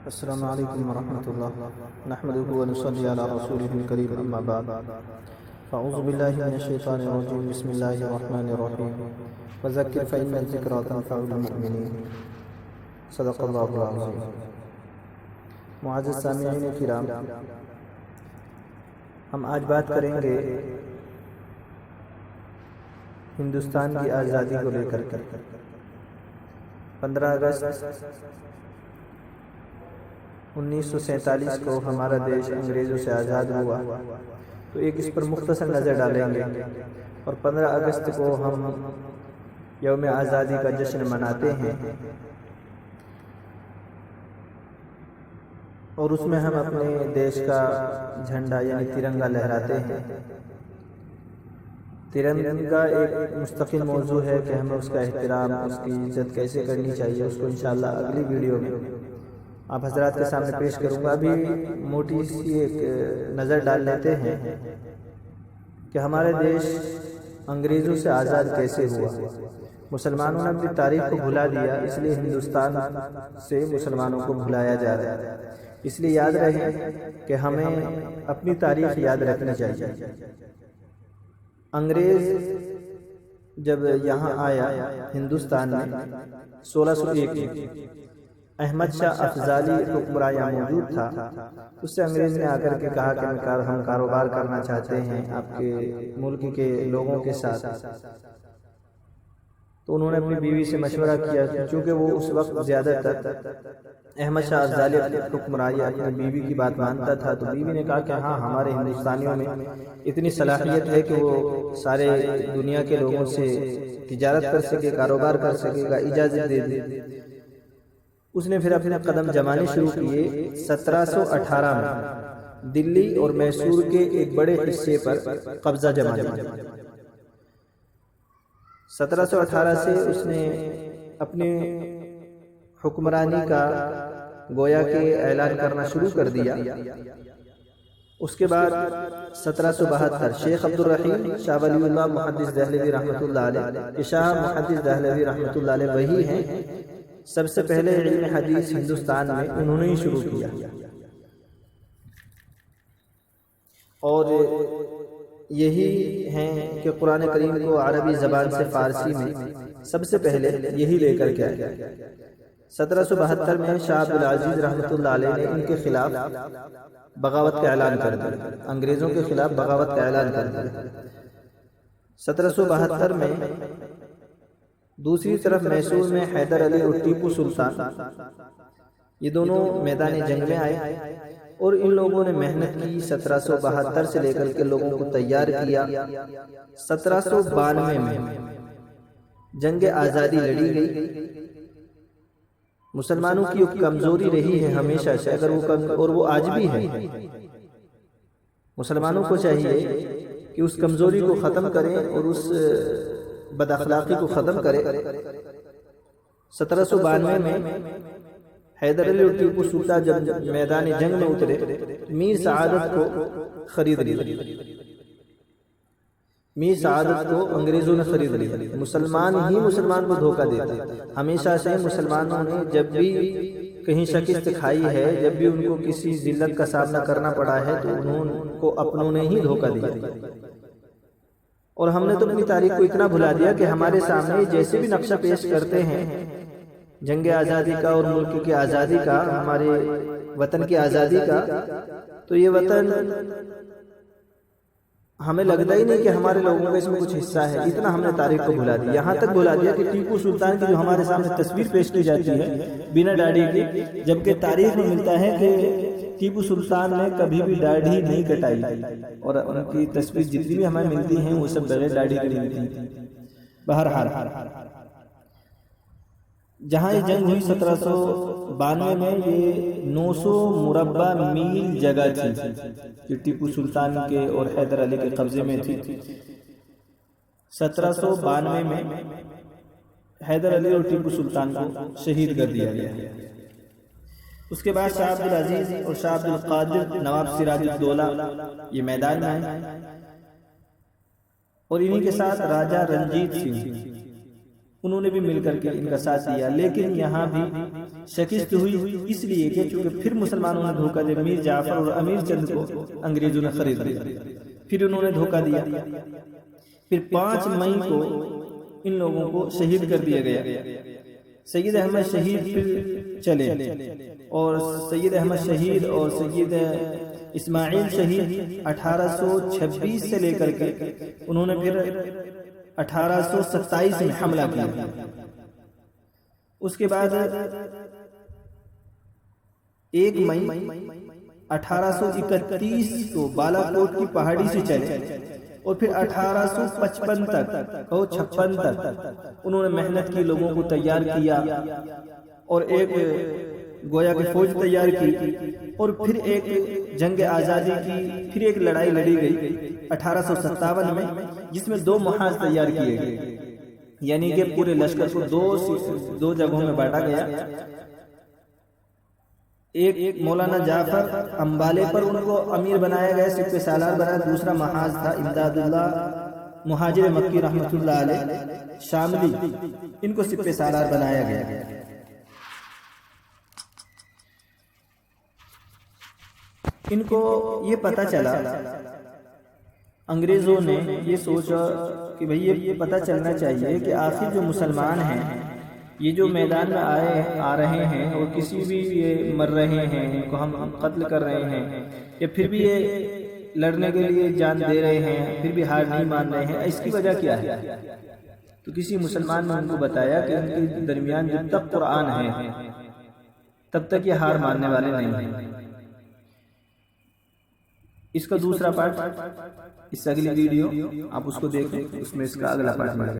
السلام علیکم ورحمۃ اللہ نحمده ونصلی علی رسوله الکریم اما بعد فاعوذ باللہ من الشیطان الرجیم بسم اللہ الرحمن الرحیم وذکر فإن الذکریٰ تنفع المؤمنین صدق اللہ العظیم۔ معزز سامعین کرام، ہم آج بات کریں گے ہندوستان کی آزادی کو لے کر 15 اگست 1947 کو ہمارا دیش انگریزوں سے آزاد ہوا، تو ایک اس پر مختصر نظر ڈالیں گے، اور 15 اگست کو ہم یوم آزادی کا جشن مناتے ہیں، اور اس میں ہم اپنے دیش کا جھنڈا یعنی ترنگا لہراتے ہیں۔ ترنگا ایک مستقل موضوع ہے کہ ہمیں اس کا احترام، اس کی عزت کیسے کرنی چاہیے، اس کو انشاءاللہ اگلی ویڈیو میں آپ حضرات کے سامنے پیش کروں گا۔ ابھی موٹی سی ایک نظر ڈال لیتے ہیں کہ ہمارے دیش انگریزوں سے آزاد کیسے ہوا۔ مسلمانوں نے اپنی تاریخ کو بھلا دیا، اس لیے ہندوستان سے مسلمانوں کو بھلایا جا رہا ہے۔ اس لیے یاد رہے کہ ہمیں اپنی تاریخ یاد رکھنی چاہیے۔ انگریز جب یہاں آیا ہندوستان میں 1601 میں، احمد شاہ افضالی حکمراں یہاں موجود تھا، اس سے انگریز نے آ کر کے کہا کہ ہم کاروبار کرنا چاہتے ہیں آپ کے ملک کے لوگوں کے ساتھ۔ تو انہوں نے اپنی بیوی سے مشورہ کیا، چونکہ وہ اس وقت زیادہ تر احمد شاہ افضالی حکمراں اپنی بیوی کی بات مانتا تھا، تو بیوی نے کہا کہ ہاں، ہمارے ہندوستانیوں میں اتنی صلاحیت ہے کہ وہ سارے دنیا کے لوگوں سے تجارت کر سکے، کاروبار کر سکے گا، اجازت دے دے۔ اس نے پھر اپنے قدم جمانے شروع کیے۔ 1718 میں دلی اور میسور کے ایک بڑے حصے پر قبضہ جما لیا۔ 1718 سے اس نے اپنے حکمرانی کا گویا کہ اعلان کرنا شروع کر دیا۔ اس کے بعد 1772 شیخ عبدالرحیم شاہ ولی اللہ محدث دہلوی رحمۃ اللہ علیہ، کہ شاہ محدث دہلوی رحمۃ اللہ علیہ وہی ہیں سب سے پہلے علم حدیث ہندوستان میں انہوں نے ہی شروع کیا، اور یہی ہیں کہ قرآن کریم کو عربی زبان سے فارسی میں سب سے پہلے یہی لے کر کے آیا۔ 1772 میں شاہ عبدالعزیز رحمۃ اللہ علیہ نے ان کے خلاف بغاوت کا اعلان کر دیا، انگریزوں کے خلاف بغاوت کا اعلان کر دیا۔ 1772 میں دوسری طرف میسور میں حیدر علی اور ٹیپو سلطان، یہ دونوں میدان جنگ میں آئے، اور ان لوگوں نے محنت کی۔ 1772 سے لے کر کے لوگوں کو تیار کیا۔ 1792 میں جنگ آزادی لڑی گئی۔ مسلمانوں کی ایک کمزوری رہی ہے ہمیشہ سے، اور وہ آج بھی ہے۔ مسلمانوں کو چاہیے کہ اس کمزوری کو ختم کریں اور اس بد اخلاقی کو ختم کرے۔ 1792 میں حیدر علی اور ٹیپو سلطان جب میدان جنگ میں اترے، میر سعادت کو خرید لیا۔ میر سعادت کو انگریزوں نے خرید لیا۔ مسلمان ہی مسلمان کو دھوکہ دیتا۔ ہمیشہ سے مسلمانوں نے جب بھی کہیں شکست کھائی ہے، جب بھی ان کو کسی ذلت کا سامنا کرنا پڑا ہے، تو انہوں کو اپنوں نے ہی دھوکہ دیا۔ اور ہم نے تو اپنی تاریخ کو اتنا بھلا دیا کہ ہمارے سامنے جیسے بھی نقشہ پیش کرتے ہیں جنگ آزادی کا اور ملک کی آزادی کا، ہمارے وطن کی آزادی کا، تو یہ وطن ہمیں لگتا ہی نہیں کہ ہمارے لوگوں کا اس میں کچھ حصہ ہے۔ اتنا ہم نے تاریخ کو بھلا دیا، یہاں تک بھلا دیا کہ ٹیپو سلطان کی جو ہمارے سامنے تصویر پیش کی جاتی ہے بنا داڑھی کی، جبکہ تاریخ میں ملتا ہے کہ ٹیپو سلطان نے کبھی بھی داڑھی نہیں کٹائی، اور ان کی تصویر جتنی بھی ہمیں ملتی ہیں وہ سب بغیر داڑھی کی ملتی۔ بہرحال جہاں یہ جنگ ہوئی 1792 میں، یہ 900 مربع میل جگہ تھی جو ٹیپو سلطان کے اور حیدر علی کے قبضے میں تھی۔ 1792 میں حیدر علی اور ٹیپو سلطان کو شہید کر دیا گیا۔ اس کے بعد شاہ عبدالعزیز اور شاہ عبدالقادر نواب سراج الدولہ یہ میدان میں آئے، اور انہی کے ساتھ راجہ رنجیت سنگھ انہوں نے بھی مل کر کے ان کا ساتھ دیا، لیکن یہاں بھی شکست ہوئی اس لیے کہ چونکہ پھر مسلمانوں نے دھوکہ دیا، میر جعفر اور امیر چند کو انگریزوں نے خرید لیا، پھر انہوں نے دھوکہ دیا۔ پھر 5 مئی کو ان لوگوں کو شہید کر دیا گیا۔ سید احمد شہید پھر چلے، اور سید احمد شہید اور سید اسماعیل شہید 1826 سے لے کر کے انہوں نے پھر 1827 میں حملہ کیا۔ اس کے بعد 1 مئی 1831 کو بالا کوٹ کی پہاڑی سے چلے، اور پھر 1855 تک اور 56 تک انہوں نے محنت کی، لوگوں کو تیار کیا، اور ایک گویا کہ فوج تیار کی، اور پھر ایک جنگ آزادی کی، پھر ایک لڑائی لڑی گئی 1857 میں، جس میں 2 محاذ تیار کیے گئے، یعنی کہ پورے لشکر کو 2 جگہوں میں بانٹا گیا۔ ایک مولانا جعفر امبالے پر ان کو امیر بنایا گیا، سپہ سالار بنایا۔ دوسرا محاذ تھا امداد اللہ مہاجر مکی رحمۃ اللہ علیہ شاملی، ان کو سپہ سالار بنایا گیا۔ ان کو یہ پتہ چلا، انگریزوں نے یہ سوچا کہ بھئی یہ پتہ چلنا چاہیے کہ آخر جو مسلمان ہیں یہ جو میدان میں آ رہے ہیں، اور کسی بھی یہ مر رہے ہیں، ان کو ہم قتل کر رہے ہیں، یا پھر بھی یہ لڑنے کے لیے جان دے رہے ہیں، پھر بھی ہار نہیں مان رہے ہیں، اس کی وجہ کیا ہے؟ تو کسی مسلمان نے ان کو بتایا کہ ان کے درمیان جب تک قرآن ہے تب تک یہ ہار ماننے والے نہیں ہیں۔ اس کا دوسرا پارٹ اس اگلی ویڈیو آپ اس کو دیکھیں، اس میں اس کا اگلا پارٹ ملے گا۔